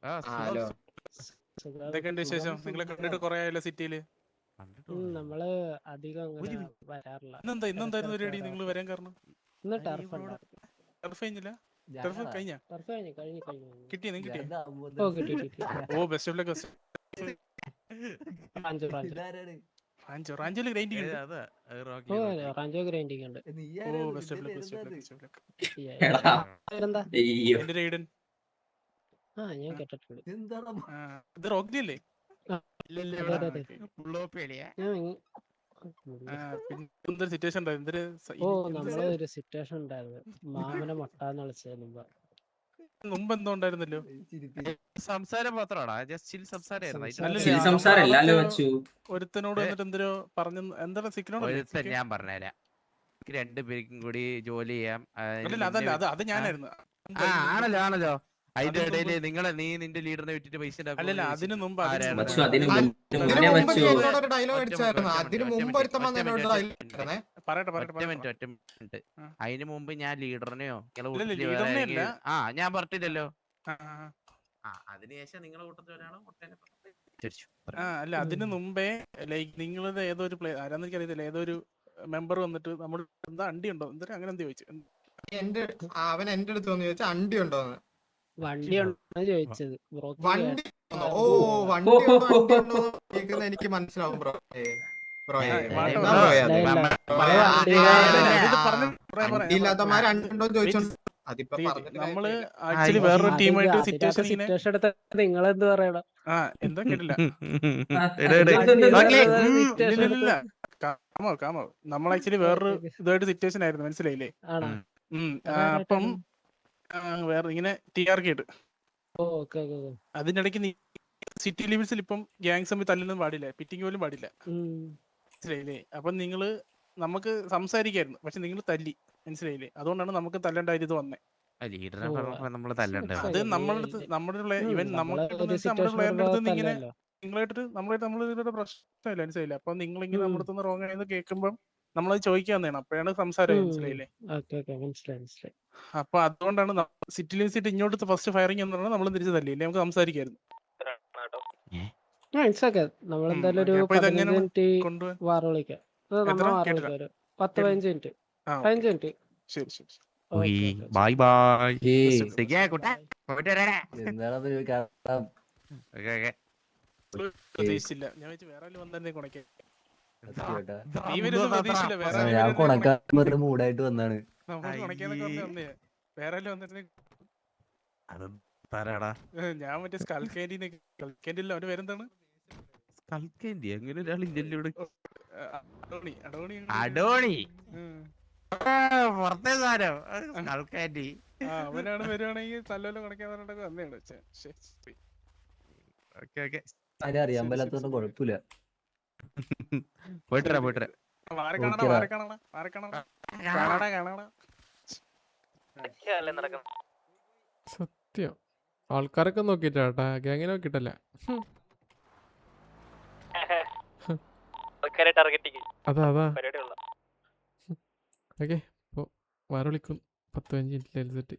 Hello. എന്തൊക്കെയുണ്ട് വിശേഷം? നിങ്ങളെ കണ്ടിട്ട് കൊറേ ആയല്ലോ സിറ്റിയില്. നമ്മള് അധികം അങ്ങനെ വരാറില്ല. ഇന്നെന്തായിരുന്നു പരിപാടി? നിങ്ങൾ വരാൻ കാരണം? ഇന്ന് ടർഫ് ഉണ്ടായിരുന്നു. ടർഫ് കഴിഞ്ഞില്ല? ടർഫ് കഴിഞ്ഞ ടർഫ് കഴിഞ്ഞു. കിട്ടിയ നിങ്ങൾക്ക് കിട്ടിയ? ഓ കിട്ടി. ഓ ബെസ്റ്റ് ഓഫ് ലക്ക്. റാഞ്ചോല് ഗ്രൈൻഡിങ് ഉണ്ട്. ഓ റാഞ്ചോ ഗ്രൈൻഡിങ് ഉണ്ട്. ഓ ബെസ്റ്റ് ഓഫ് ലക്ക്. എന്താ എന്റെ റൈഡൻ. ഞാൻ കേട്ടിട്ടുണ്ട്. ഇത് റോക്കി അല്ലേ? പിന്നെ സിറ്റുവേഷൻ നമ്മള് ഒരു സിറ്റുവേഷൻ ഉണ്ടായിരുന്നു. മാമനെ മൊട്ടാന്ന് വിളിച്ചത് മുമ്പ് എന്തോ ഉണ്ടായിരുന്നല്ലോ. സംസാരം മാത്രമാണോ? ഒരുത്തനോട് വന്നിട്ട് എന്തോ പറഞ്ഞു. എന്താ സിക്കിനോട് ഞാൻ പറഞ്ഞുതരാം. 2 പേർക്കും കൂടി ജോലി ചെയ്യാം. അതല്ല അത് ഞാനായിരുന്നു. ആണല്ലോ. അതിന്റെ ഇടയില് നീ നിന്റെ ലീഡറിനെ വിട്ടിട്ട് പൈസ അല്ലല്ല അതിന് മുമ്പ് അതിന് മുമ്പ് ഞാൻ ലീഡറിനെയോ ഞാൻ പറഞ്ഞില്ലല്ലോ. അതിനുശേഷം നിങ്ങളെ കൂട്ടത്തിൽ ഒരാളോ അല്ല അതിന് മുമ്പേ ലൈക്ക് നിങ്ങളുടെ ഏതൊരു ആരാന്ന് എനിക്കറിയത്തില്ല, ഏതൊരു മെമ്പർ വന്നിട്ട് നമ്മൾ എന്താ അണ്ടി ഉണ്ടോ എന്താ അങ്ങനെ എന്താ ചോദിച്ചു. അവൻ എന്റെ അടുത്ത് വന്ന് ചോദിച്ചാൽ അണ്ടി ഉണ്ടോന്ന്. വണ്ടി ഉണ്ടോ ചോദിച്ചത്. വണ്ടി വണ്ടി ഉണ്ടോ കേൾക്കുന്ന എനിക്ക് മനസ്സിലാവും ബ്രോ. ഇല്ലാത്തമാര് അണ്ടുണ്ടോ ചോദിച്ചോണ്ട് നമ്മള് ആക്ച്വലി വേറൊരു ടീമായിട്ട് സിറ്റുവേഷൻ നിങ്ങളെന്ത് പറയണം? എന്താ കേട്ടില്ല. കാമോ നമ്മൾ ആക്ച്വലി വേറൊരു ഇതായിട്ട് സിറ്റുവേഷൻ ആയിരുന്നു, മനസ്സിലായില്ലേ? അപ്പം വേറെ ഇങ്ങനെ TR കേട്ട് അതിനിടയ്ക്ക് സിറ്റി ലിമിറ്റ്സിൽ ഇപ്പം ഗ്യാങ്സ് തമ്മിൽ തല്ലൊന്നും പാടില്ല, പിറ്റിങ് പോലും പാടില്ല, മനസ്സിലായില്ലേ? അപ്പം നിങ്ങള് നമുക്ക് സംസാരിക്കായിരുന്നു, പക്ഷെ നിങ്ങൾ തല്ലി, മനസ്സിലായില്ലേ? അതുകൊണ്ടാണ് നമുക്ക് തല്ലണ്ടായത് ഇത് വന്നേ. അത് നമ്മുടെ ഇവൻ നമ്മുടെ പ്ലെയറിന്റെ അടുത്ത് നിന്ന് ഇങ്ങനെ നമ്മളുടെ പ്രശ്നമില്ല, മനസ്സിലായില്ല? അപ്പൊ നിങ്ങളിങ്ങനെ നമ്മുടെ അടുത്ത് റോങ് ആയെന്ന് കേൾക്കുമ്പോൾ നമ്മളത് ചോദിക്കാന്നാണ്, അപ്പോഴാണ് സംസാരം, മനസ്സിലായില്ലേ? അപ്പൊ അതുകൊണ്ടാണ് സിറ്റി ഇങ്ങോട്ട് ഫസ്റ്റ് ഫയറിംഗ് എന്ന് പറഞ്ഞാൽ നമ്മൾ തിരിച്ചു തല്ലിയില്ലേ, നമുക്ക് സംസാരിക്കായിരുന്നു. നമ്മളെന്തായാലും ഒരു 15 മിനിറ്റ് വാർ വിളിക്കാം. 10-15 മിനിറ്റ്. 15 മിനിറ്റ്. ശരി. ബൈ. പ്രതീക്ഷിച്ചില്ല, ഞാൻ വേറെ വന്നെ കൊണക്കാൻ. ഞാൻ മൂടായിട്ട് വന്നാണ്. ഞാൻ മറ്റേ സ്കൽ ക്യാൻറ്റീനിൽ അവന്റെ പേരെന്താണ്? അങ്ങനെ ഒരാളില്ലല്ലോ. അഡോണി. അവനാണ് വരുവാണെങ്കിൽ നല്ലപോലെ കണക്കാൻ പറഞ്ഞിട്ട് വന്നേണ്. അറിയാൻ പറ്റാത്തൊന്നും കുഴപ്പമില്ല. പോയിട്ടരാ. സത്യം ആൾക്കാരൊക്കെ നോക്കിട്ടാ, ഗ്യാങ്ങിനെ നോക്കിട്ടല്ല. അതാ ഓക്കെ. ഇപ്പോൾ വാര വിളിക്കും 10-15 മിനിറ്റിൽ സെറ്റ്.